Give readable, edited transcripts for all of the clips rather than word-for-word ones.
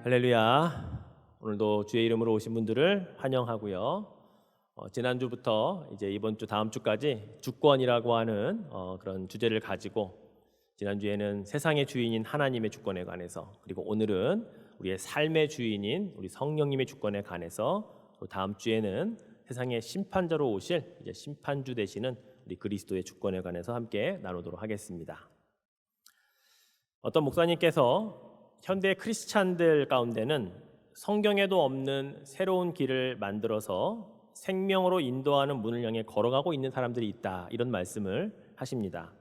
할렐루야. 오늘도 주의 이름으로 오신 분들을 환영하고요. 지난주부터 이제 이번 주 다음 주까지 주권이라고 하는 그런 주제를 가지고 지난주에는 세상의 주인인 하나님의 주권에 관해서, 그리고 오늘은 우리의 삶의 주인인 우리 성령님의 주권에 관해서, 또 다음 주에는 세상의 심판자로 오실 이제 심판주 되시는 우리 그리스도의 주권에 관해서 함께 나누도록 하겠습니다. 어떤 목사님께서 현대 크리스찬들 가운데는 성경에도 없는 새로운 길을 만들어서 생명으로 인도하는 문을 향해 걸어가고 있는 사람들이 있다, 이런 말씀을 하십니다.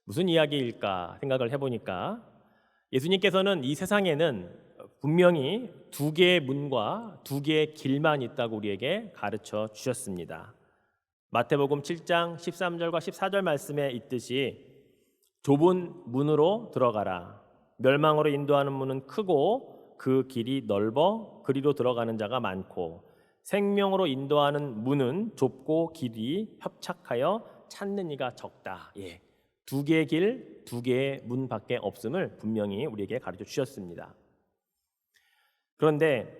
무슨 이야기일까 생각을 해보니까 예수님께서는 이 세상에는 분명히 두 개의 문과 두 개의 길만 있다고 우리에게 가르쳐 주셨습니다. 마태복음 7장 13절과 14절 말씀에 있듯이 좁은 문으로 들어가라. 멸망으로 인도하는 문은 크고 그 길이 넓어 그리로 들어가는 자가 많고, 생명으로 인도하는 문은 좁고 길이 협착하여 찾는 이가 적다. 두 개의 길, 두 개의 문밖에 없음을 분명히 우리에게 가르쳐 주셨습니다. 그런데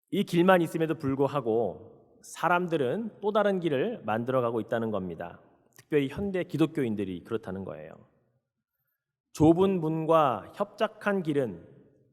이 길만 있음에도 불구하고 사람들은 또 다른 길을 만들어가고 있다는 겁니다. 특별히 현대 기독교인들이 그렇다는 거예요. 좁은 문과 협착한 길은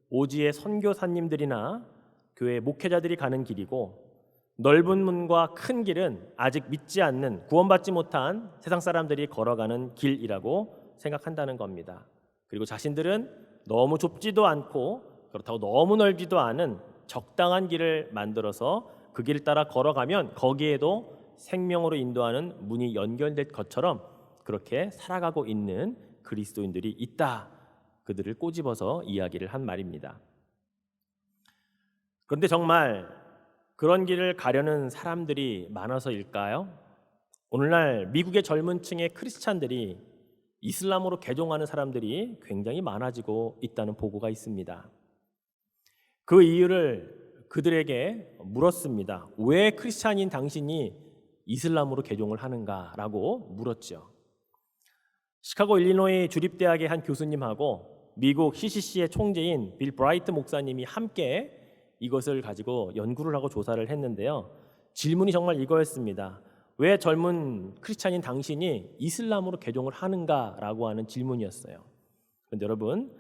오지의 선교사님들이나 교회 목회자들이 가는 길이고, 넓은 문과 큰 길은 아직 믿지 않는, 구원받지 못한 세상 사람들이 걸어가는 길이라고 생각한다는 겁니다. 그리고 자신들은 너무 좁지도 않고 그렇다고 너무 넓지도 않은 적당한 길을 만들어서 그 길을 따라 걸어가면 거기에도 생명으로 인도하는 문이 연결될 것처럼 그렇게 살아가고 있는 그리스도인들이 있다. 그들을 꼬집어서 이야기를 한 말입니다. 그런데 정말 그런 길을 가려는 사람들이 많아서일까요? 오늘날 미국의 젊은 층의 크리스찬들이 이슬람으로 개종하는 사람들이 굉장히 많아지고 있다는 보고가 있습니다. 그 이유를 그들에게 물었습니다. 왜 크리스찬인 당신이 이슬람으로 개종을 하는가라고 물었죠. 시카고 일리노이 주립대학의 한 교수님하고 미국 CCC의 총재인 빌 브라이트 목사님이 함께 이것을 가지고 연구를 하고 조사를 했는데요. 질문이 정말 이거였습니다. 왜 젊은 크리스찬인 당신이 이슬람으로 개종을 하는가라고 하는 질문이었어요. 그런데 여러분,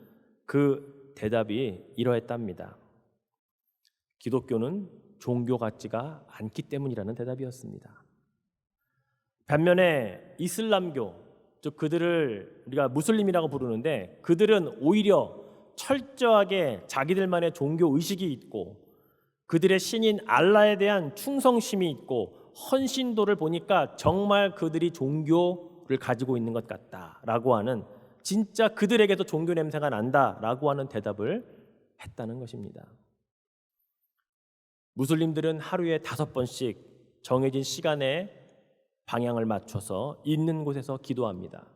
그 대답이 이러했답니다. 기독교는 종교 같지가 않기 때문이라는 대답이었습니다. 반면에 이슬람교, 즉 그들을 우리가 무슬림이라고 부르는데, 그들은 오히려 철저하게 자기들만의 종교 의식이 있고 그들의 신인 알라에 대한 충성심이 있고 헌신도를 보니까 정말 그들이 종교를 가지고 있는 것 같다라고 하는, 진짜 그들에게도 종교 냄새가 난다라고 하는 대답을 했다는 것입니다. 무슬림들은 하루에 5번씩 정해진 시간에 방향을 맞춰서 있는 곳에서 기도합니다.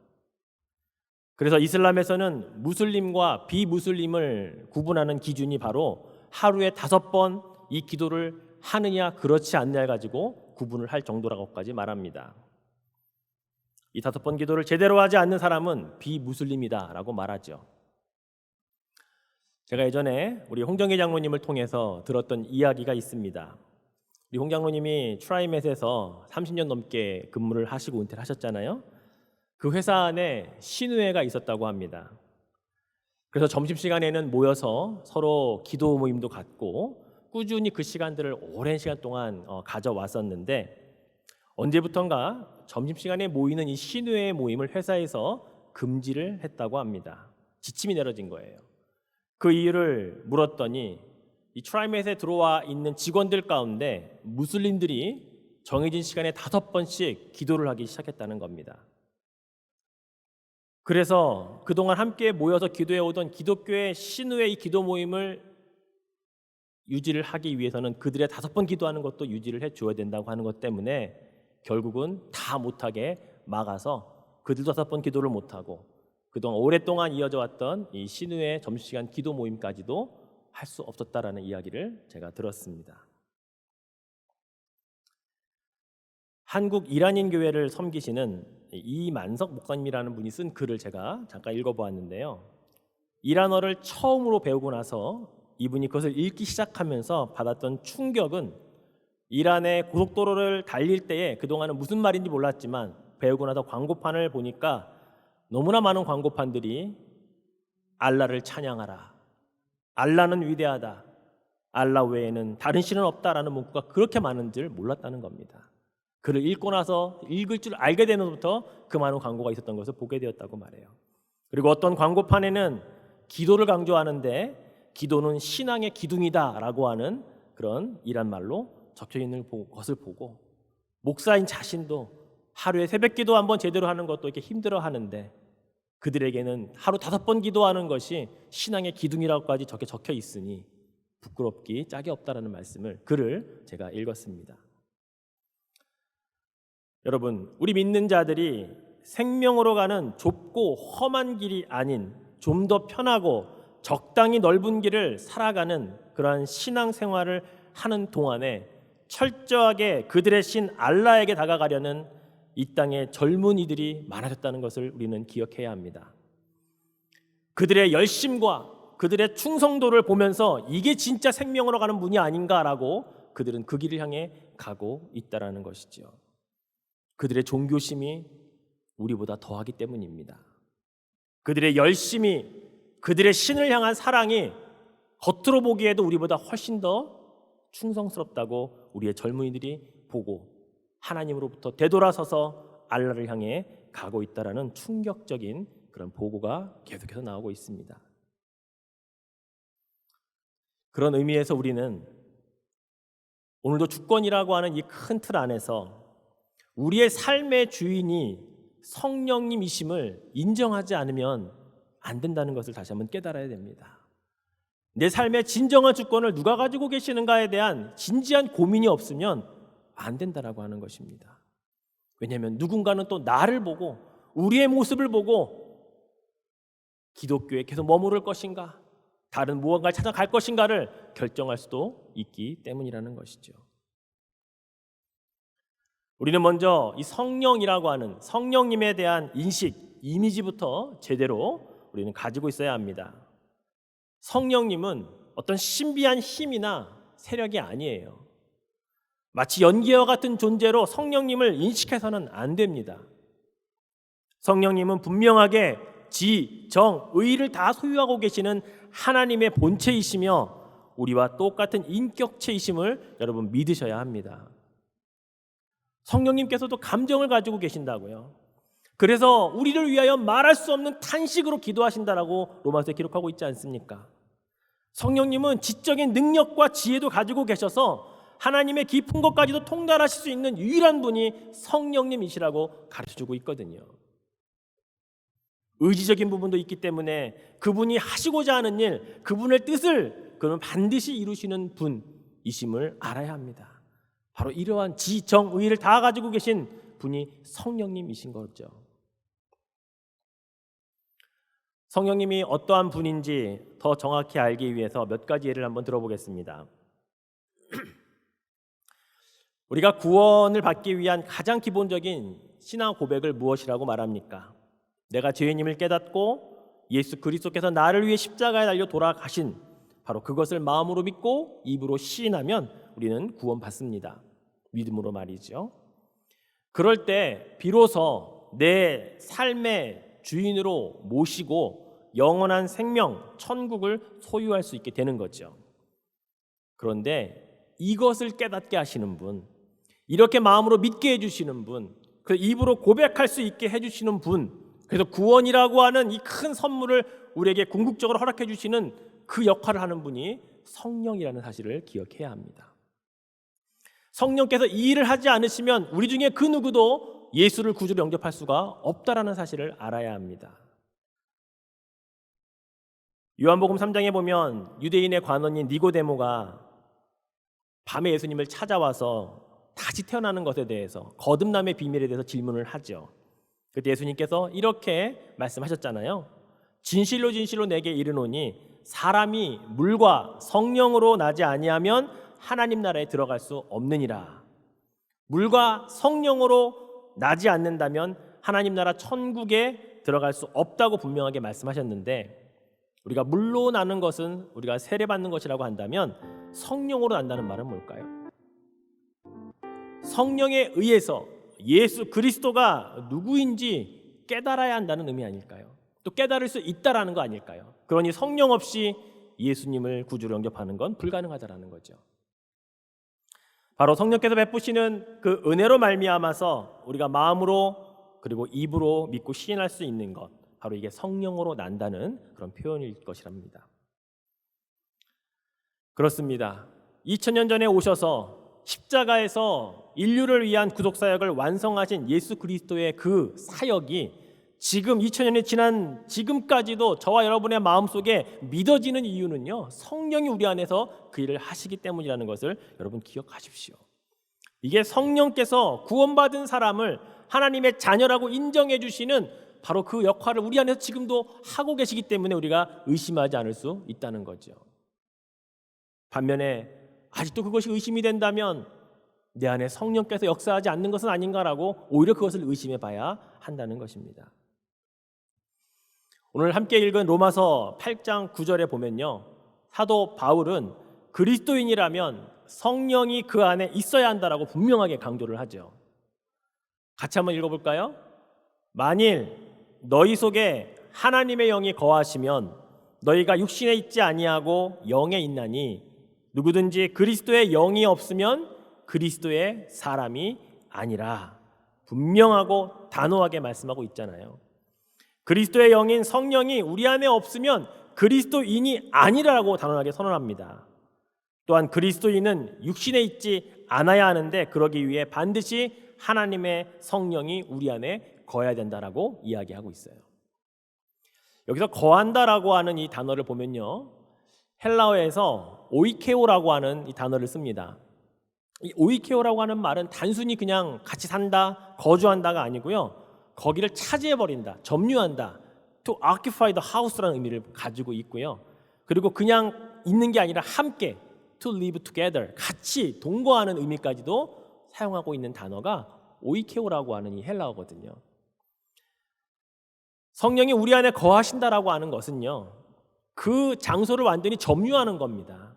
그래서 이슬람에서는 무슬림과 비무슬림을 구분하는 기준이 바로 하루에 5번 이 기도를 하느냐 그렇지 않냐를 가지고 구분을 할 정도라고까지 말합니다. 이 5번 기도를 제대로 하지 않는 사람은 비무슬림이다라고 말하죠. 제가 예전에 우리 홍정기 장로님을 통해서 들었던 이야기가 있습니다. 우리 홍 장로님이 트라이맷에서 30년 넘게 근무를 하시고 은퇴를 하셨잖아요. 그 회사 안에 신우회가 있었다고 합니다. 그래서 점심시간에는 모여서 서로 기도 모임도 갖고 꾸준히 그 시간들을 오랜 시간 동안 가져왔었는데, 언제부턴가 점심시간에 모이는 이 신우회 모임을 회사에서 금지를 했다고 합니다. 지침이 내려진 거예요. 그 이유를 물었더니 이 트라이맷에 들어와 있는 직원들 가운데 무슬림들이 정해진 시간에 5번씩 기도를 하기 시작했다는 겁니다. 그래서 그동안 함께 모여서 기도해 오던 기독교의 신우의 이 기도 모임을 유지를 하기 위해서는 그들의 5번 기도하는 것도 유지를 해줘야 된다고 하는 것 때문에 결국은 다 못하게 막아서 그들도 5번 기도를 못하고 그동안 오랫동안 이어져 왔던 이 신우의 점심시간 기도 모임까지도 할 수 없었다라는 이야기를 제가 들었습니다. 한국 이란인 교회를 섬기시는 이만석 목사님이라는 분이 쓴 글을 제가 잠깐 읽어보았는데요. 이란어를 처음으로 배우고 나서 이분이 그것을 읽기 시작하면서 받았던 충격은 이란의 고속도로를 달릴 때에 그동안은 무슨 말인지 몰랐지만 배우고 나서 광고판을 보니까 너무나 많은 광고판들이 알라를 찬양하라, 알라는 위대하다, 알라 외에는 다른 신은 없다라는 문구가 그렇게 많은 줄 몰랐다는 겁니다. 글을 읽고 나서 읽을 줄 알게 되면서부터 그 많은 광고가 있었던 것을 보게 되었다고 말해요. 그리고 어떤 광고판에는 기도를 강조하는데 기도는 신앙의 기둥이다라고 하는 그런 이란 말로 적혀 있는 것을 보고 목사인 자신도 하루에 새벽 기도 한번 제대로 하는 것도 이렇게 힘들어 하는데 그들에게는 하루 5번 기도하는 것이 신앙의 기둥이라고까지 적혀 있으니 부끄럽기 짝이 없다라는 글을 제가 읽었습니다. 여러분, 우리 믿는 자들이 생명으로 가는 좁고 험한 길이 아닌 좀 더 편하고 적당히 넓은 길을 살아가는 그러한 신앙생활을 하는 동안에 철저하게 그들의 신 알라에게 다가가려는 이 땅의 젊은이들이 많아졌다는 것을 우리는 기억해야 합니다. 그들의 열심과 그들의 충성도를 보면서 이게 진짜 생명으로 가는 분이 아닌가라고 그들은 그 길을 향해 가고 있다는 것이죠. 그들의 종교심이 우리보다 더하기 때문입니다. 그들의 열심이, 그들의 신을 향한 사랑이 겉으로 보기에도 우리보다 훨씬 더 충성스럽다고 우리의 젊은이들이 보고 하나님으로부터 되돌아서서 알라를 향해 가고 있다는 충격적인 그런 보고가 계속해서 나오고 있습니다. 그런 의미에서 우리는 오늘도 주권이라고 하는 이 큰 틀 안에서 우리의 삶의 주인이 성령님이심을 인정하지 않으면 안 된다는 것을 다시 한번 깨달아야 됩니다. 내 삶의 진정한 주권을 누가 가지고 계시는가에 대한 진지한 고민이 없으면 안 된다라고 하는 것입니다. 왜냐하면 누군가는 또 나를 보고 우리의 모습을 보고 기독교에 계속 머무를 것인가, 다른 무언가를 찾아갈 것인가를 결정할 수도 있기 때문이라는 것이죠. 우리는 먼저 이 성령이라고 하는 성령님에 대한 인식, 이미지부터 제대로 우리는 가지고 있어야 합니다. 성령님은 어떤 신비한 힘이나 세력이 아니에요. 마치 연기와 같은 존재로 성령님을 인식해서는 안 됩니다. 성령님은 분명하게 지, 정, 의를 다 소유하고 계시는 하나님의 본체이시며 우리와 똑같은 인격체이심을 여러분 믿으셔야 합니다. 성령님께서도 감정을 가지고 계신다고요. 그래서 우리를 위하여 말할 수 없는 탄식으로 기도하신다라고 로마서에 기록하고 있지 않습니까? 성령님은 지적인 능력과 지혜도 가지고 계셔서 하나님의 깊은 것까지도 통달하실 수 있는 유일한 분이 성령님이시라고 가르쳐주고 있거든요. 의지적인 부분도 있기 때문에 그분이 하시고자 하는 일, 그분의 뜻을 그는 반드시 이루시는 분이심을 알아야 합니다. 바로 이러한 지, 정, 의를 다 가지고 계신 분이 성령님이신 거죠. 성령님이 어떠한 분인지 더 정확히 알기 위해서 몇 가지 예를 한번 들어보겠습니다. 우리가 구원을 받기 위한 가장 기본적인 신앙 고백을 무엇이라고 말합니까? 내가 죄인임을 깨닫고 예수 그리스도께서 나를 위해 십자가에 달려 돌아가신 바로 그것을 마음으로 믿고 입으로 시인하면 우리는 구원받습니다. 믿음으로 말이죠. 그럴 때 비로소 내 삶의 주인으로 모시고 영원한 생명, 천국을 소유할 수 있게 되는 거죠. 그런데 이것을 깨닫게 하시는 분, 이렇게 마음으로 믿게 해주시는 분, 그 입으로 고백할 수 있게 해주시는 분, 그래서 구원이라고 하는 이 큰 선물을 우리에게 궁극적으로 허락해 주시는 그 역할을 하는 분이 성령이라는 사실을 기억해야 합니다. 성령께서 이 일을 하지 않으시면 우리 중에 그 누구도 예수를 구주로 영접할 수가 없다라는 사실을 알아야 합니다. 요한복음 3장에 보면 유대인의 관원인 니고데모가 밤에 예수님을 찾아와서 다시 태어나는 것에 대해서 거듭남의 비밀에 대해서 질문을 하죠. 그때 예수님께서 이렇게 말씀하셨잖아요. 진실로 진실로 내게 이르노니 사람이 물과 성령으로 나지 아니하면 하나님 나라에 들어갈 수 없느니라. 물과 성령으로 나지 않는다면 하나님 나라 천국에 들어갈 수 없다고 분명하게 말씀하셨는데 우리가 물로 나는 것은 우리가 세례받는 것이라고 한다면 성령으로 난다는 말은 뭘까요? 성령에 의해서 예수 그리스도가 누구인지 깨달아야 한다는 의미 아닐까요? 또 깨달을 수 있다라는 거 아닐까요? 그러니 성령 없이 예수님을 구주로 영접하는 건 불가능하다라는 거죠. 바로 성령께서 베푸시는 그 은혜로 말미암아서 우리가 마음으로 그리고 입으로 믿고 시인할 수 있는 것, 바로 이게 성령으로 난다는 그런 표현일 것이랍니다. 그렇습니다. 2000년 전에 오셔서 십자가에서 인류를 위한 구속사역을 완성하신 예수 그리스도의 그 사역이 지금 2000년이 지난 지금까지도 저와 여러분의 마음속에 믿어지는 이유는요, 성령이 우리 안에서 그 일을 하시기 때문이라는 것을 여러분 기억하십시오. 이게 성령께서 구원받은 사람을 하나님의 자녀라고 인정해 주시는 바로 그 역할을 우리 안에서 지금도 하고 계시기 때문에 우리가 의심하지 않을 수 있다는 거죠. 반면에 아직도 그것이 의심이 된다면 내 안에 성령께서 역사하지 않는 것은 아닌가라고 오히려 그것을 의심해 봐야 한다는 것입니다. 오늘 함께 읽은 로마서 8장 9절에 보면요, 사도 바울은 그리스도인이라면 성령이 그 안에 있어야 한다라고 분명하게 강조를 하죠. 같이 한번 읽어볼까요? 만일 너희 속에 하나님의 영이 거하시면 너희가 육신에 있지 아니하고 영에 있나니 누구든지 그리스도의 영이 없으면 그리스도의 사람이 아니라, 분명하고 단호하게 말씀하고 있잖아요. 그리스도의 영인 성령이 우리 안에 없으면 그리스도인이 아니라고 단호하게 선언합니다. 또한 그리스도인은 육신에 있지 않아야 하는데 그러기 위해 반드시 하나님의 성령이 우리 안에 거해야 된다라고 이야기하고 있어요. 여기서 거한다라고 하는 이 단어를 보면요, 헬라어에서 오이케오라고 하는 이 단어를 씁니다. 이 오이케오라고 하는 말은 단순히 그냥 같이 산다, 거주한다가 아니고요, 거기를 차지해버린다, 점유한다, to occupy the house라는 의미를 가지고 있고요. 그리고 그냥 있는 게 아니라 함께, to live together, 같이 동거하는 의미까지도 사용하고 있는 단어가 오이케오라고 하는 이 헬라어거든요. 성령이 우리 안에 거하신다라고 하는 것은요, 그 장소를 완전히 점유하는 겁니다.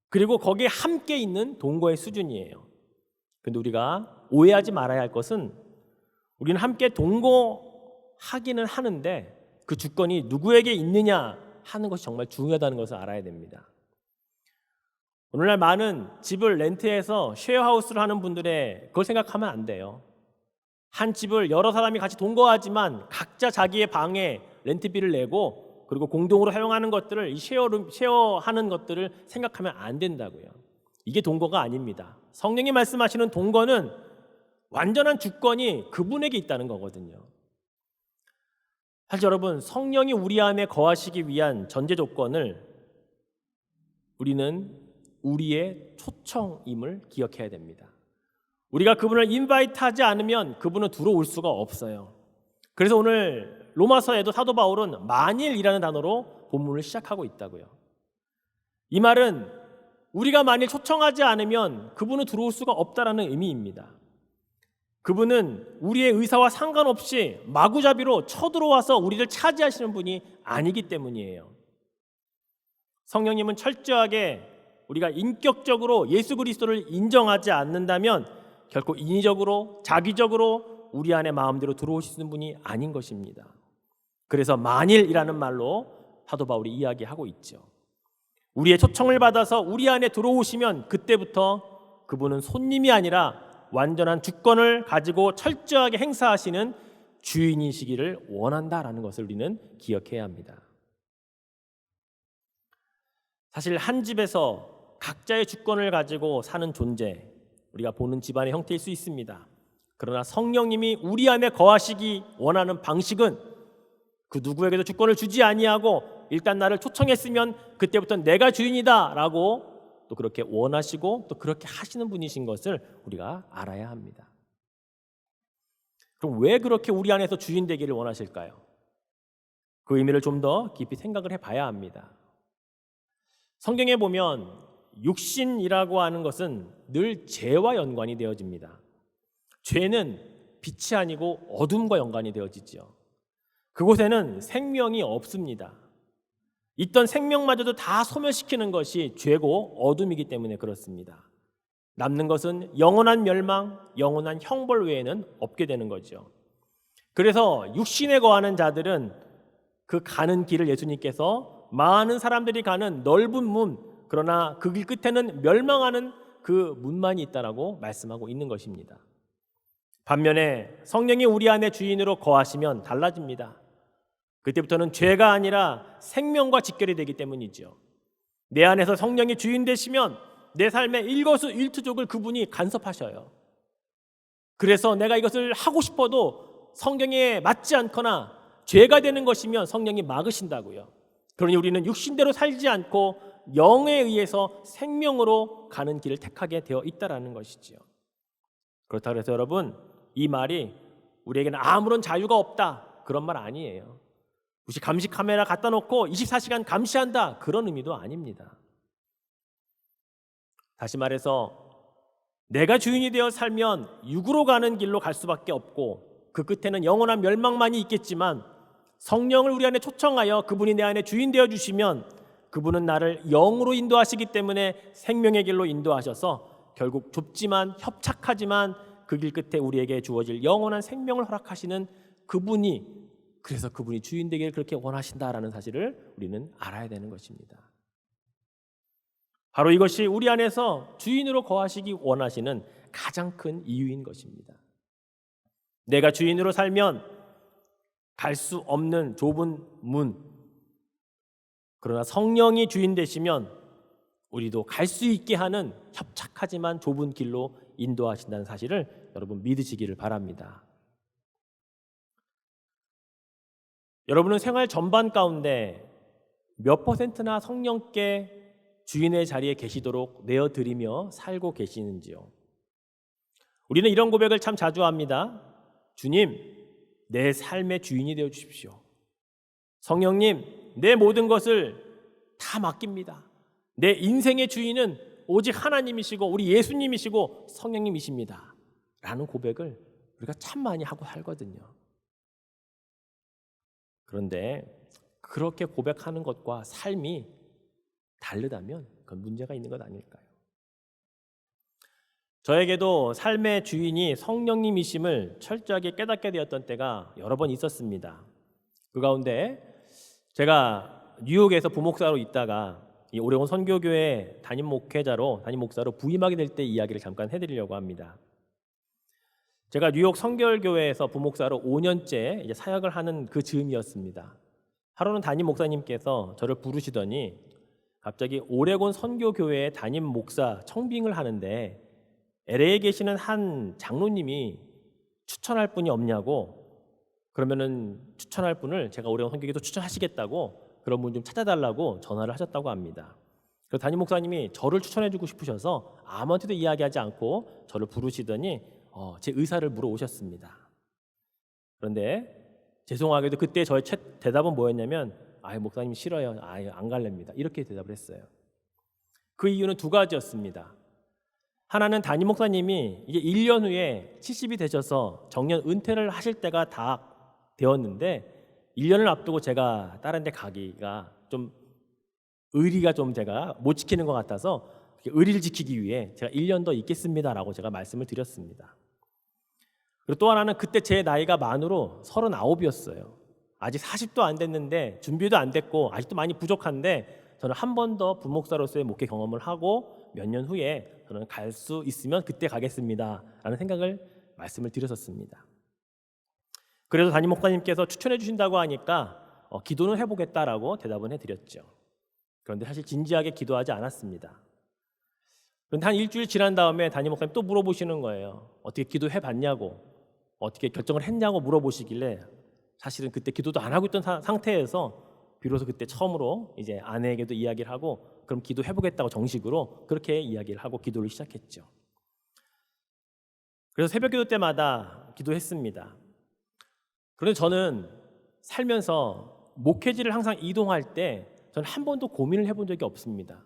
그리고 거기에 함께 있는 동거의 수준이에요. 그런데 우리가 오해하지 말아야 할 것은 우리는 함께 동거하기는 하는데 그 주권이 누구에게 있느냐 하는 것이 정말 중요하다는 것을 알아야 됩니다. 오늘날 많은 집을 렌트해서 쉐어하우스를 하는 분들의 그걸 생각하면 안 돼요. 한 집을 여러 사람이 같이 동거하지만 각자 자기의 방에 렌트비를 내고 그리고 공동으로 사용하는 것들을 이 쉐어하는 것들을 생각하면 안 된다고요. 이게 동거가 아닙니다. 성령이 말씀하시는 동거는 완전한 주권이 그분에게 있다는 거거든요. 사실 여러분, 성령이 우리 안에 거하시기 위한 전제 조건을 우리는 우리의 초청임을 기억해야 됩니다. 우리가 그분을 인바이트하지 않으면 그분은 들어올 수가 없어요. 그래서 오늘 로마서에도 사도 바울은 만일이라는 단어로 본문을 시작하고 있다고요. 이 말은 우리가 만일 초청하지 않으면 그분은 들어올 수가 없다라는 의미입니다. 그분은 우리의 의사와 상관없이 마구잡이로 쳐들어와서 우리를 차지하시는 분이 아니기 때문이에요. 성령님은 철저하게 우리가 인격적으로 예수 그리스도를 인정하지 않는다면 결코 인위적으로 자기적으로 우리 안에 마음대로 들어오시는 분이 아닌 것입니다. 그래서 만일이라는 말로 사도 바울이 이야기하고 있죠. 우리의 초청을 받아서 우리 안에 들어오시면 그때부터 그분은 손님이 아니라 완전한 주권을 가지고 철저하게 행사하시는 주인이시기를 원한다라는 것을 우리는 기억해야 합니다. 사실 한 집에서 각자의 주권을 가지고 사는 존재, 우리가 보는 집안의 형태일 수 있습니다. 그러나 성령님이 우리 안에 거하시기 원하는 방식은 그 누구에게도 주권을 주지 아니하고 일단 나를 초청했으면 그때부터 내가 주인이다라고 또 그렇게 원하시고 또 그렇게 하시는 분이신 것을 우리가 알아야 합니다. 그럼 왜 그렇게 우리 안에서 주인 되기를 원하실까요? 그 의미를 좀 더 깊이 생각을 해봐야 합니다. 성경에 보면 육신이라고 하는 것은 늘 죄와 연관이 되어집니다. 죄는 빛이 아니고 어둠과 연관이 되어지죠. 그곳에는 생명이 없습니다. 있던 생명마저도 다 소멸시키는 것이 죄고 어둠이기 때문에 그렇습니다. 남는 것은 영원한 멸망, 영원한 형벌 외에는 없게 되는 거죠. 그래서 육신에 거하는 자들은 그 가는 길을 예수님께서 많은 사람들이 가는 넓은 문, 그러나 그 길 끝에는 멸망하는 그 문만이 있다라고 말씀하고 있는 것입니다. 반면에 성령이 우리 안에 주인으로 거하시면 달라집니다. 그때부터는 죄가 아니라 생명과 직결이 되기 때문이죠. 내 안에서 성령이 주인 되시면 내 삶의 일거수일투족을 그분이 간섭하셔요. 그래서 내가 이것을 하고 싶어도 성경에 맞지 않거나 죄가 되는 것이면 성령이 막으신다고요. 그러니 우리는 육신대로 살지 않고 영에 의해서 생명으로 가는 길을 택하게 되어 있다라는 것이지요. 그렇다고 해서 여러분, 이 말이 우리에게는 아무런 자유가 없다, 그런 말 아니에요. 혹시 감시 카메라 갖다 놓고 24시간 감시한다, 그런 의미도 아닙니다. 다시 말해서 내가 주인이 되어 살면 육으로 가는 길로 갈 수밖에 없고 그 끝에는 영원한 멸망만이 있겠지만, 성령을 우리 안에 초청하여 그분이 내 안에 주인 되어 주시면 그분은 나를 영으로 인도하시기 때문에 생명의 길로 인도하셔서 결국 좁지만 협착하지만 그 길 끝에 우리에게 주어질 영원한 생명을 허락하시는 그분이, 그래서 그분이 주인 되기를 그렇게 원하신다라는 사실을 우리는 알아야 되는 것입니다. 바로 이것이 우리 안에서 주인으로 거하시기 원하시는 가장 큰 이유인 것입니다. 내가 주인으로 살면 갈 수 없는 좁은 문, 그러나 성령이 주인 되시면 우리도 갈 수 있게 하는 협착하지만 좁은 길로 인도하신다는 사실을 여러분 믿으시기를 바랍니다. 여러분은 생활 전반 가운데 몇 %나 성령께 주인의 자리에 계시도록 내어드리며 살고 계시는지요? 우리는 이런 고백을 참 자주 합니다. 주님, 내 삶의 주인이 되어 주십시오. 성령님, 내 모든 것을 다 맡깁니다. 내 인생의 주인은 오직 하나님이시고 우리 예수님이시고 성령님이십니다. 라는 고백을 우리가 참 많이 하고 살거든요. 그런데 그렇게 고백하는 것과 삶이 다르다면 그건 문제가 있는 것 아닐까요? 저에게도 삶의 주인이 성령님이심을 철저하게 깨닫게 되었던 때가 여러 번 있었습니다. 그 가운데 제가 뉴욕에서 부목사로 있다가 이 오레곤 선교교회 담임 목사로 부임하게 될 때 이야기를 잠깐 해드리려고 합니다. 제가 뉴욕 성결교회에서 부목사로 5년째 이제 사역을 하는 그 즈음이었습니다. 하루는 담임 목사님께서 저를 부르시더니 갑자기 오레곤 선교교회의 담임 목사 청빙을 하는데 LA에 계시는 한 장로님이 추천할 분이 없냐고, 그러면은 추천할 분을 제가 오레곤 선교교회도 추천하시겠다고 그런 분 좀 찾아달라고 전화를 하셨다고 합니다. 그래서 담임 목사님이 저를 추천해주고 싶으셔서 아무한테도 이야기하지 않고 저를 부르시더니 제 의사를 물어오셨습니다. 그런데 죄송하게도 그때 저의 대답은 뭐였냐면 목사님 싫어요. 안 갈랍니다. 이렇게 대답을 했어요. 그 이유는 두 가지였습니다. 하나는 담임 목사님이 이제 1년 후에 70이 되셔서 정년 은퇴를 하실 때가 다 되었는데 1년을 앞두고 제가 다른 데 가기가 좀 의리가 좀 제가 못 지키는 것 같아서 의리를 지키기 위해 제가 1년 더 있겠습니다라고 제가 말씀을 드렸습니다. 그리고 또 하나는 그때 제 나이가 만으로 39이었어요. 아직 40도 안 됐는데 준비도 안 됐고 아직도 많이 부족한데 저는 한 번 더 부목사로서의 목회 경험을 하고 몇 년 후에 저는 갈 수 있으면 그때 가겠습니다 라는 생각을 말씀을 드렸었습니다. 그래서 담임 목사님께서 추천해 주신다고 하니까 기도는 해보겠다라고 대답은 해드렸죠. 그런데 사실 진지하게 기도하지 않았습니다. 그런데 한 일주일 지난 다음에 담임 목사님 또 물어보시는 거예요. 어떻게 기도해봤냐고, 어떻게 결정을 했냐고 물어보시길래 사실은 그때 기도도 안 하고 있던 상태에서 비로소 그때 처음으로 이제 아내에게도 이야기를 하고 그럼 기도해보겠다고 정식으로 그렇게 이야기를 하고 기도를 시작했죠. 그래서 새벽 기도 때마다 기도했습니다. 그런데 저는 살면서 목회지를 항상 이동할 때 저는 한 번도 고민을 해본 적이 없습니다.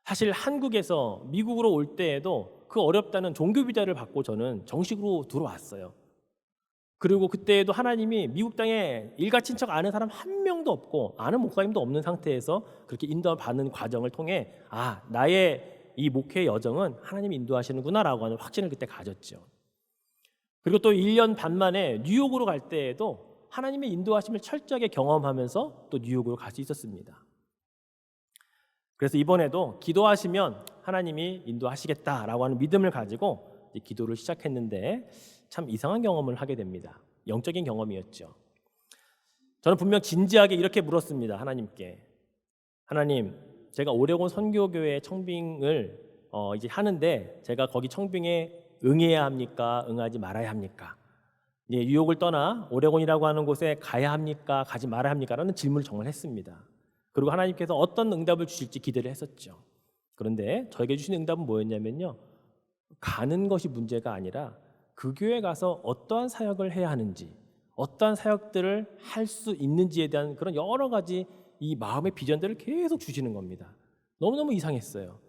사실 한국에서 미국으로 올 때에도 그 어렵다는 종교 비자를 받고 저는 정식으로 들어왔어요. 그리고 그때에도 하나님이 미국 땅에 일가 친척 아는 사람 한 명도 없고 아는 목사님도 없는 상태에서 그렇게 인도받는 과정을 통해 나의 이 목회 여정은 하나님이 인도하시는구나라고 하는 확신을 그때 가졌죠. 그리고 또 1년 반 만에 뉴욕으로 갈 때에도 하나님의 인도하심을 철저하게 경험하면서 또 뉴욕으로 갈 수 있었습니다. 그래서 이번에도 기도하시면 하나님이 인도하시겠다라고 하는 믿음을 가지고 기도를 시작했는데 참 이상한 경험을 하게 됩니다. 영적인 경험이었죠. 저는 분명 진지하게 이렇게 물었습니다. 하나님께. 하나님, 제가 오레곤 선교교회 청빙을 이제 하는데 제가 거기 청빙에 응해야 합니까? 응하지 말아야 합니까? 뉴욕을 떠나 오레곤이라고 하는 곳에 가야 합니까? 가지 말아야 합니까? 라는 질문을 정말 했습니다. 그리고 하나님께서 어떤 응답을 주실지 기대를 했었죠. 그런데 저에게 주신 응답은 뭐였냐면요, 가는 것이 문제가 아니라 그 교회에 가서 어떠한 사역을 해야 하는지, 어떠한 사역들을 할 수 있는지에 대한 그런 여러 가지 이 마음의 비전들을 계속 주시는 겁니다. 너무너무 이상했어요.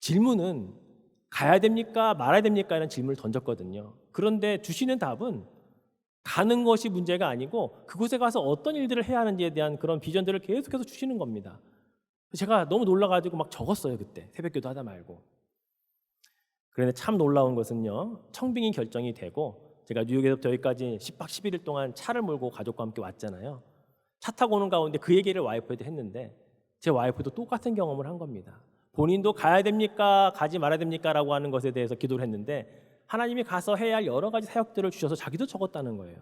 질문은 가야 됩니까? 말아야 됩니까? 이런 질문을 던졌거든요. 그런데 주시는 답은 가는 것이 문제가 아니고 그곳에 가서 어떤 일들을 해야 하는지에 대한 그런 비전들을 계속해서 주시는 겁니다. 제가 너무 놀라가지고 막 적었어요. 그때 새벽기도 하다 말고. 그런데 참 놀라운 것은요, 청빙이 결정이 되고 제가 뉴욕에서부터 여기까지 10박 11일 동안 차를 몰고 가족과 함께 왔잖아요. 차 타고 오는 가운데 그 얘기를 와이프한테 했는데 제 와이프도 똑같은 경험을 한 겁니다. 본인도 가야 됩니까? 가지 말아야 됩니까? 라고 하는 것에 대해서 기도를 했는데 하나님이 가서 해야 할 여러 가지 사역들을 주셔서 자기도 적었다는 거예요.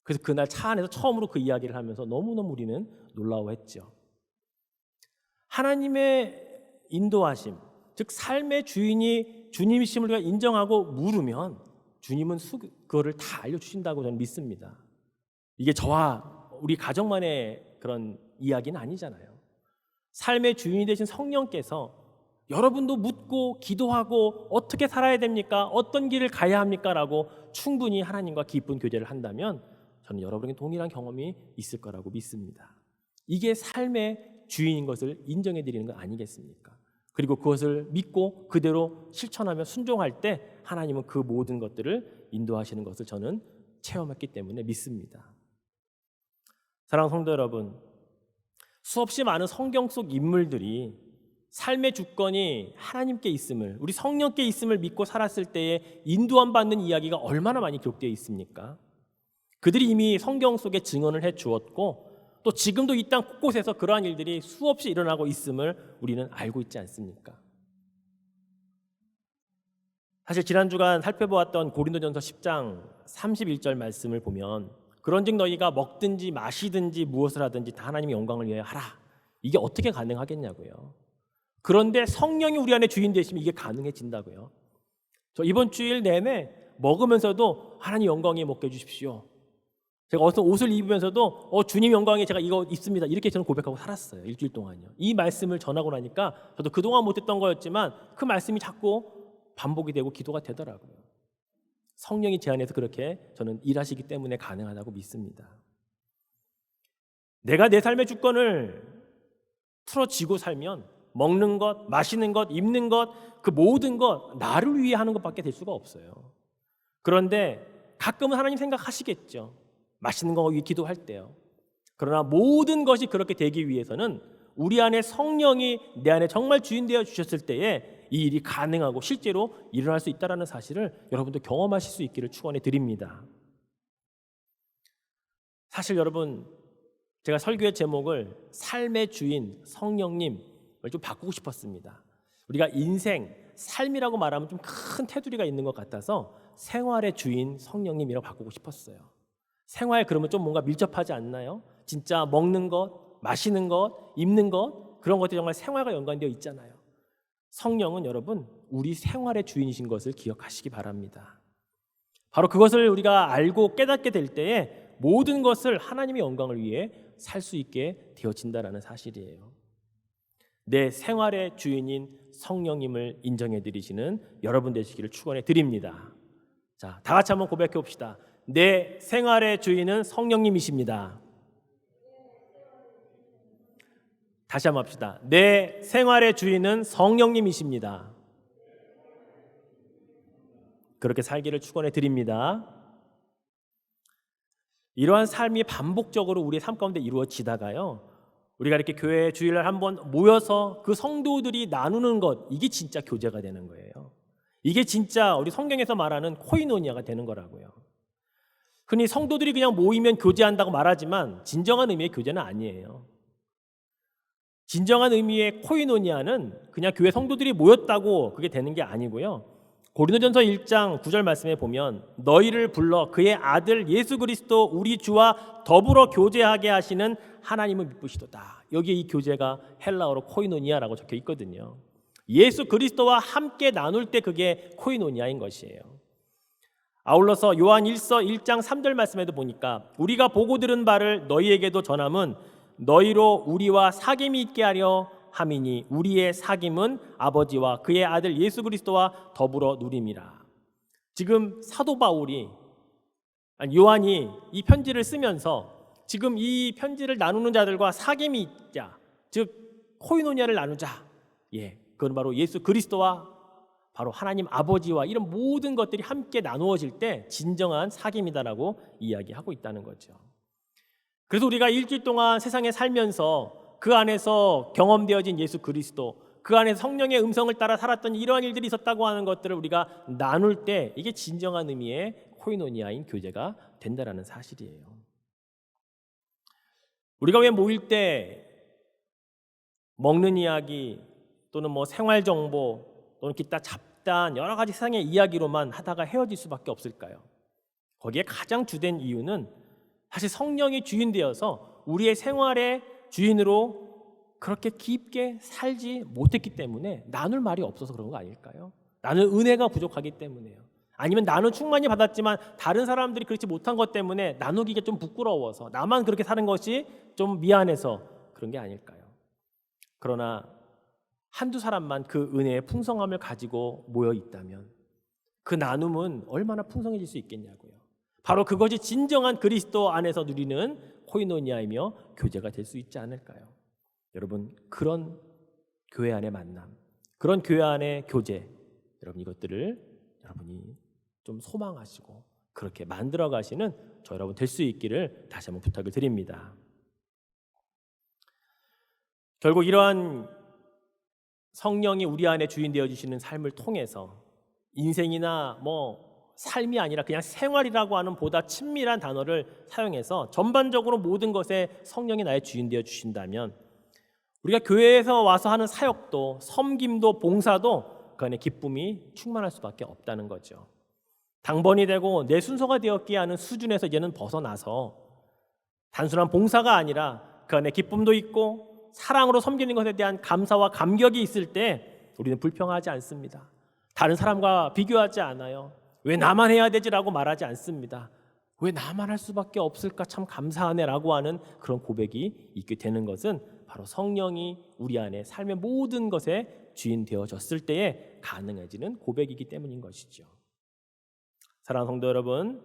그래서 그날 차 안에서 처음으로 그 이야기를 하면서 너무너무 우리는 놀라워했죠. 하나님의 인도하심, 즉 삶의 주인이 주님이심을 우리가 인정하고 물으면 주님은 그거를 다 알려주신다고 저는 믿습니다. 이게 저와 우리 가정만의 그런 이야기는 아니잖아요. 삶의 주인이 되신 성령께서 여러분도 묻고 기도하고 어떻게 살아야 됩니까? 어떤 길을 가야 합니까? 라고 충분히 하나님과 깊은 교제를 한다면 저는 여러분에게 동일한 경험이 있을 거라고 믿습니다. 이게 삶의 주인인 것을 인정해 드리는 것 아니겠습니까? 그리고 그것을 믿고 그대로 실천하며 순종할 때 하나님은 그 모든 것들을 인도하시는 것을 저는 체험했기 때문에 믿습니다. 사랑하는 성도 여러분, 수없이 많은 성경 속 인물들이 삶의 주권이 하나님께 있음을, 우리 성령께 있음을 믿고 살았을 때에 인도함 받는 이야기가 얼마나 많이 기록되어 있습니까? 그들이 이미 성경 속에 증언을 해 주었고 또 지금도 이 땅 곳곳에서 그러한 일들이 수없이 일어나고 있음을 우리는 알고 있지 않습니까? 사실 지난 주간 살펴보았던 고린도전서 10장 31절 말씀을 보면 그런즉 너희가 먹든지 마시든지 무엇을 하든지 다 하나님의 영광을 위하여 하라. 이게 어떻게 가능하겠냐고요. 그런데 성령이 우리 안에 주인 되시면 이게 가능해진다고요. 저 이번 주일 내내 먹으면서도 하나님 영광에 먹게 해주십시오. 제가 어떤 옷을 입으면서도 주님 영광에 제가 이거 입습니다. 이렇게 저는 고백하고 살았어요. 일주일 동안요. 이 말씀을 전하고 나니까 저도 그동안 못했던 거였지만 그 말씀이 자꾸 반복이 되고 기도가 되더라고요. 성령이 제 안에서 그렇게 저는 일하시기 때문에 가능하다고 믿습니다. 내가 내 삶의 주권을 틀어쥐고 살면 먹는 것, 마시는 것, 입는 것, 그 모든 것 나를 위해 하는 것밖에 될 수가 없어요. 그런데 가끔은 하나님 생각하시겠죠. 맛있는 거 위해 기도할 때요. 그러나 모든 것이 그렇게 되기 위해서는 우리 안에 성령이 내 안에 정말 주인 되어 주셨을 때에 이 일이 가능하고 실제로 일어날 수 있다는 사실을 여러분도 경험하실 수 있기를 축원해 드립니다. 사실 여러분, 제가 설교의 제목을 삶의 주인 성령님을 좀 바꾸고 싶었습니다. 우리가 인생, 삶이라고 말하면 좀 큰 테두리가 있는 것 같아서 생활의 주인 성령님이라고 바꾸고 싶었어요. 생활 그러면 좀 뭔가 밀접하지 않나요? 진짜 먹는 것, 마시는 것, 입는 것 그런 것들이 정말 생활과 연관되어 있잖아요. 성령은 여러분 우리 생활의 주인이신 것을 기억하시기 바랍니다. 바로 그것을 우리가 알고 깨닫게 될 때에 모든 것을 하나님의 영광을 위해 살 수 있게 되어진다는 사실이에요. 내 생활의 주인인 성령님을 인정해 드리시는 여러분 되시기를 축원해 드립니다. 자, 다 같이 한번 고백해 봅시다. 내 생활의 주인은 성령님이십니다. 다시 한번 합시다. 내 생활의 주인은 성령님이십니다. 그렇게 살기를 축원해 드립니다. 이러한 삶이 반복적으로 우리의 삶 가운데 이루어지다가요, 우리가 이렇게 교회 주일날 한번 모여서 그 성도들이 나누는 것, 이게 진짜 교제가 되는 거예요. 이게 진짜 우리 성경에서 말하는 코이노니아가 되는 거라고요. 흔히 성도들이 그냥 모이면 교제한다고 말하지만 진정한 의미의 교제는 아니에요. 진정한 의미의 코이노니아는 그냥 교회 성도들이 모였다고 그게 되는 게 아니고요. 고린도전서 1장 9절 말씀에 보면 너희를 불러 그의 아들 예수 그리스도 우리 주와 더불어 교제하게 하시는 하나님을 믿으시도다. 여기에 이 교제가 헬라어로 코이노니아라고 적혀 있거든요. 예수 그리스도와 함께 나눌 때 그게 코이노니아인 것이에요. 아울러서 요한 1서 1장 3절 말씀에도 보니까 우리가 보고 들은 바를 너희에게도 전함은 너희로 우리와 사귐이 있게 하려 함이니 우리의 사귐은 아버지와 그의 아들 예수 그리스도와 더불어 누림이라. 지금 사도 바울이 요한이 이 편지를 쓰면서 지금 이 편지를 나누는 자들과 사귐이 있자, 즉 코이노니아를 나누자. 그건 바로 예수 그리스도와 바로 하나님 아버지와 이런 모든 것들이 함께 나누어질 때 진정한 사귐이다라고 이야기하고 있다는 거죠. 그래서 우리가 일주일 동안 세상에 살면서 그 안에서 경험되어진 예수 그리스도, 그 안에서 성령의 음성을 따라 살았던 이러한 일들이 있었다고 하는 것들을 우리가 나눌 때 이게 진정한 의미의 코이노니아인 교제가 된다라는 사실이에요. 우리가 왜 모일 때 먹는 이야기 또는 생활 정보 또는 기타 잡다한 여러 가지 세상의 이야기로만 하다가 헤어질 수밖에 없을까요? 거기에 가장 주된 이유는 사실 성령이 주인 되어서 우리의 생활의 주인으로 그렇게 깊게 살지 못했기 때문에 나눌 말이 없어서 그런 거 아닐까요? 나눌 은혜가 부족하기 때문에요. 아니면 나는 충만히 받았지만 다른 사람들이 그렇지 못한 것 때문에 나누기가 좀 부끄러워서 나만 그렇게 사는 것이 좀 미안해서 그런 게 아닐까요? 그러나 한두 사람만 그 은혜의 풍성함을 가지고 모여 있다면 그 나눔은 얼마나 풍성해질 수 있겠냐고요. 바로 그것이 진정한 그리스도 안에서 누리는 코이노니아이며 교제가 될 수 있지 않을까요? 여러분, 그런 교회 안의 만남, 그런 교회 안의 교제, 여러분 이것들을 여러분이 좀 소망하시고 그렇게 만들어 가시는 저 여러분 될 수 있기를 다시 한번 부탁을 드립니다. 결국 이러한 성령이 우리 안에 주인 되어 주시는 삶을 통해서 인생이나 삶이 아니라 그냥 생활이라고 하는 보다 친밀한 단어를 사용해서 전반적으로 모든 것에 성령이 나의 주인 되어 주신다면 우리가 교회에서 와서 하는 사역도 섬김도 봉사도 그 안에 기쁨이 충만할 수밖에 없다는 거죠. 당번이 되고 내 순서가 되었기에 하는 수준에서 이제는 벗어나서 단순한 봉사가 아니라 그 안에 기쁨도 있고 사랑으로 섬기는 것에 대한 감사와 감격이 있을 때 우리는 불평하지 않습니다. 다른 사람과 비교하지 않아요. 왜 나만 해야 되지라고 말하지 않습니다. 왜 나만 할 수밖에 없을까 참 감사하네라고 하는 그런 고백이 있게 되는 것은 바로 성령이 우리 안에 삶의 모든 것에 주인 되어졌을 때에 가능해지는 고백이기 때문인 것이죠. 사랑하는 성도 여러분,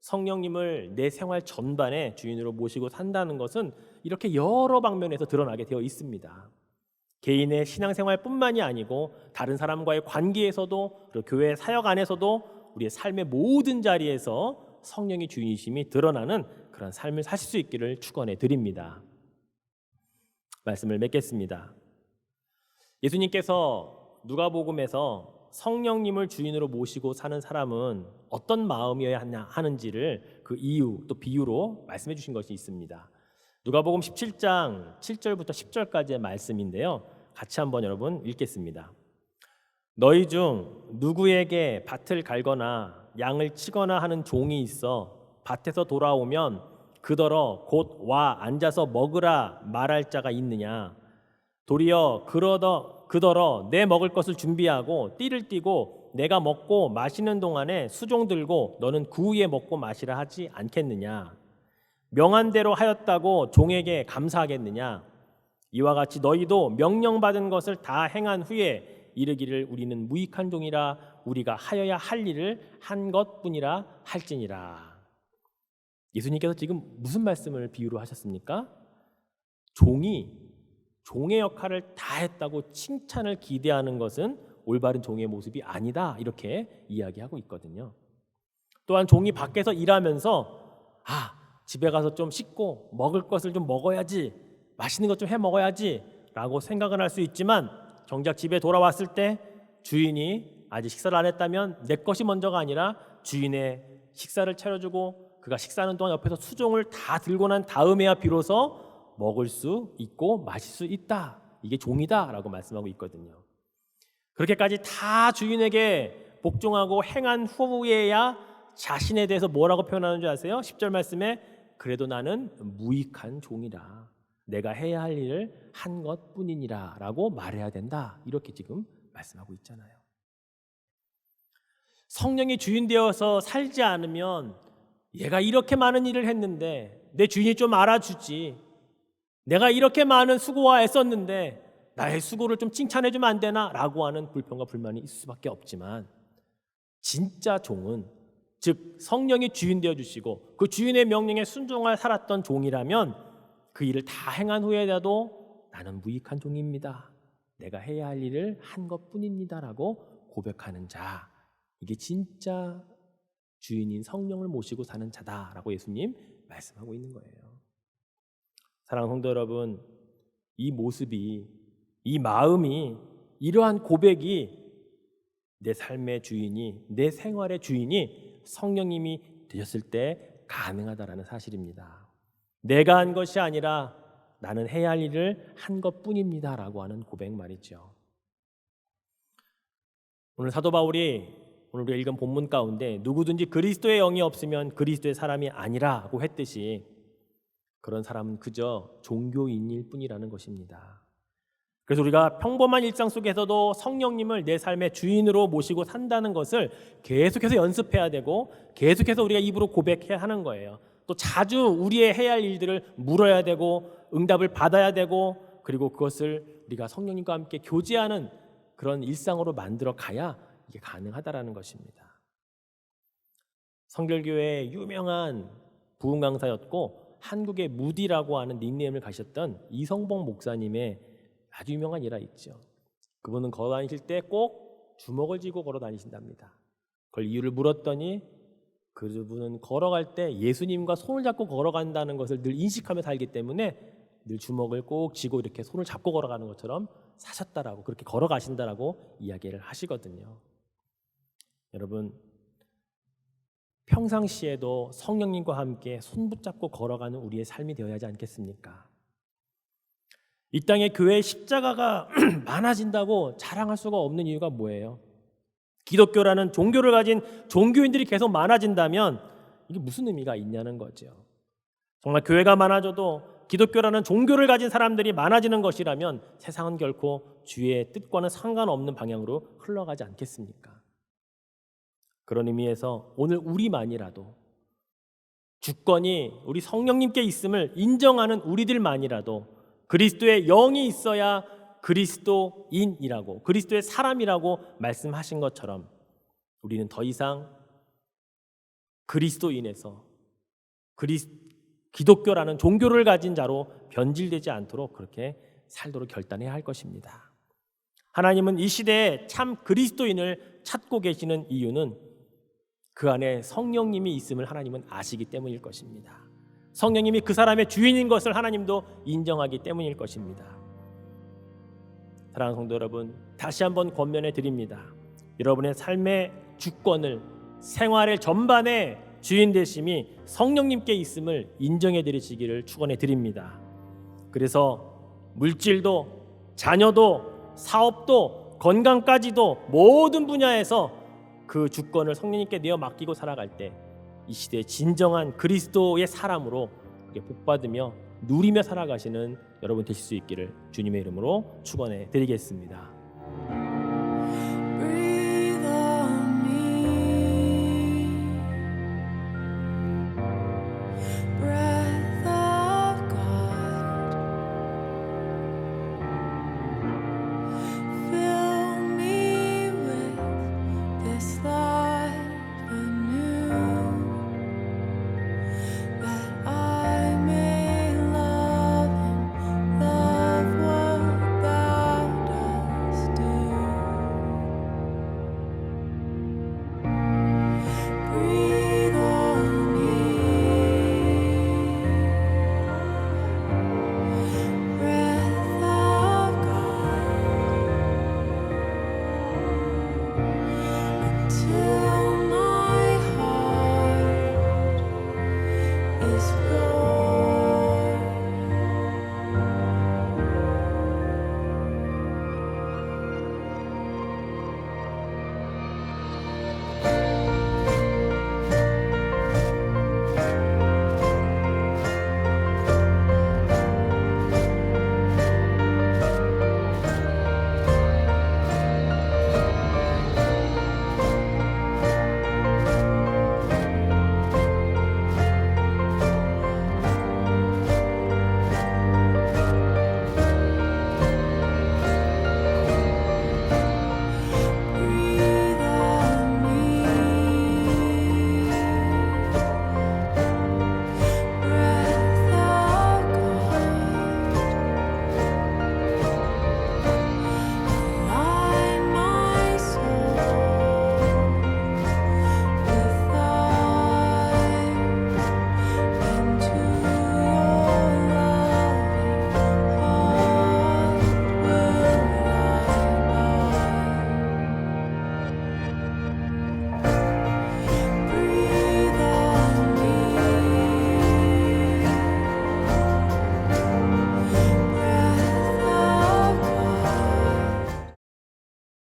성령님을 내 생활 전반에 주인으로 모시고 산다는 것은 이렇게 여러 방면에서 드러나게 되어 있습니다. 개인의 신앙생활뿐만이 아니고 다른 사람과의 관계에서도 그리고 교회 사역 안에서도 우리의 삶의 모든 자리에서 성령의 주인이심이 드러나는 그런 삶을 사실 수 있기를 축원해 드립니다. 말씀을 맺겠습니다. 예수님께서 누가복음에서 성령님을 주인으로 모시고 사는 사람은 어떤 마음이어야 하는지를 그 이유 또 비유로 말씀해 주신 것이 있습니다. 누가복음 17장 7절부터 10절까지의 말씀인데요. 같이 한번 여러분 읽겠습니다. 너희 중 누구에게 밭을 갈거나 양을 치거나 하는 종이 있어 밭에서 돌아오면 그더러 곧 와 앉아서 먹으라 말할 자가 있느냐? 도리어 그더러 내 먹을 것을 준비하고 띠를 띠고 내가 먹고 마시는 동안에 수종 들고 너는 그 후에 먹고 마시라 하지 않겠느냐? 명한 대로 하였다고 종에게 감사하겠느냐? 이와 같이 너희도 명령받은 것을 다 행한 후에 이르기를 우리는 무익한 종이라 우리가 하여야 할 일을 한 것뿐이라 할지니라. 예수님께서 지금 무슨 말씀을 비유로 하셨습니까? 종의 역할을 다 했다고 칭찬을 기대하는 것은 올바른 종의 모습이 아니다, 이렇게 이야기하고 있거든요. 또한 종이 밖에서 일하면서 집에 가서 좀 씻고 먹을 것을 좀 먹어야지, 맛있는 것 좀 해 먹어야지 라고 생각은 할 수 있지만 정작 집에 돌아왔을 때 주인이 아직 식사를 안 했다면 내 것이 먼저가 아니라 주인의 식사를 차려주고 그가 식사하는 동안 옆에서 수종을 다 들고 난 다음에야 비로소 먹을 수 있고 마실 수 있다. 이게 종이다 라고 말씀하고 있거든요. 그렇게까지 다 주인에게 복종하고 행한 후에야 자신에 대해서 뭐라고 표현하는 줄 아세요? 10절 말씀에 그래도 나는 무익한 종이라, 내가 해야 할 일을 한 것뿐이니라 라고 말해야 된다. 이렇게 지금 말씀하고 있잖아요. 성령이 주인 되어서 살지 않으면 얘가 이렇게 많은 일을 했는데 내 주인이 좀 알아주지, 내가 이렇게 많은 수고와 애썼는데 나의 수고를 좀 칭찬해주면 안 되나? 라고 하는 불평과 불만이 있을 수밖에 없지만 진짜 종은, 즉 성령이 주인 되어주시고 그 주인의 명령에 순종하여 살았던 종이라면 그 일을 다 행한 후에라도 나는 무익한 종입니다, 내가 해야 할 일을 한 것뿐입니다 라고 고백하는 자, 이게 진짜 주인인 성령을 모시고 사는 자다라고 예수님 말씀하고 있는 거예요. 사랑하는 성도 여러분, 이 모습이, 이 마음이, 이러한 고백이 내 삶의 주인이, 내 생활의 주인이 성령님이 되셨을 때 가능하다라는 사실입니다. 내가 한 것이 아니라 나는 해야 할 일을 한 것뿐입니다 라고 하는 고백 말이죠. 오늘 사도 바울이 오늘 우리가 읽은 본문 가운데 누구든지 그리스도의 영이 없으면 그리스도의 사람이 아니라고 했듯이 그런 사람은 그저 종교인일 뿐이라는 것입니다. 그래서 우리가 평범한 일상 속에서도 성령님을 내 삶의 주인으로 모시고 산다는 것을 계속해서 연습해야 되고 계속해서 우리가 입으로 고백해야 하는 거예요. 또 자주 우리의 해야 할 일들을 물어야 되고 응답을 받아야 되고, 그리고 그것을 우리가 성령님과 함께 교제하는 그런 일상으로 만들어 가야 이게 가능하다라는 것입니다. 성결교회의 유명한 부흥 강사였고 한국의 무디라고 하는 닉네임을 가셨던 이성봉 목사님의 아주 유명한 일화 있죠. 그분은 걸어 다니실 때 꼭 주먹을 쥐고 걸어 다니신답니다. 그걸 이유를 물었더니 그분은 걸어갈 때 예수님과 손을 잡고 걸어간다는 것을 늘 인식하며 살기 때문에 늘 주먹을 꼭 쥐고 이렇게 손을 잡고 걸어가는 것처럼 사셨다라고, 그렇게 걸어가신다라고 이야기를 하시거든요. 여러분, 평상시에도 성령님과 함께 손 붙잡고 걸어가는 우리의 삶이 되어야 하지 않겠습니까? 이 땅에 교회의 십자가가 많아진다고 자랑할 수가 없는 이유가 뭐예요? 기독교라는 종교를 가진 종교인들이 계속 많아진다면 이게 무슨 의미가 있냐는 거죠. 정말 교회가 많아져도 기독교라는 종교를 가진 사람들이 많아지는 것이라면 세상은 결코 주의 뜻과는 상관없는 방향으로 흘러가지 않겠습니까? 그런 의미에서 오늘 우리만이라도, 주권이 우리 성령님께 있음을 인정하는 우리들만이라도 그리스도의 영이 있어야 그리스도인이라고, 그리스도의 사람이라고 말씀하신 것처럼 우리는 더 이상 그리스도인에서 기독교라는 종교를 가진 자로 변질되지 않도록 그렇게 살도록 결단해야 할 것입니다. 하나님은 이 시대에 참 그리스도인을 찾고 계시는 이유는 그 안에 성령님이 있음을 하나님은 아시기 때문일 것입니다. 성령님이 그 사람의 주인인 것을 하나님도 인정하기 때문일 것입니다. 사랑하는 성도 여러분, 다시 한번 권면해 드립니다. 여러분의 삶의 주권을, 생활의 전반의 주인 되심이 성령님께 있음을 인정해 드리시기를 축원해 드립니다. 그래서 물질도, 자녀도, 사업도, 건강까지도 모든 분야에서 그 주권을 성령님께 내어 맡기고 살아갈 때 이 시대의 진정한 그리스도의 사람으로 복받으며 누리며 살아가시는 여러분 되실 수 있기를 주님의 이름으로 축원해 드리겠습니다.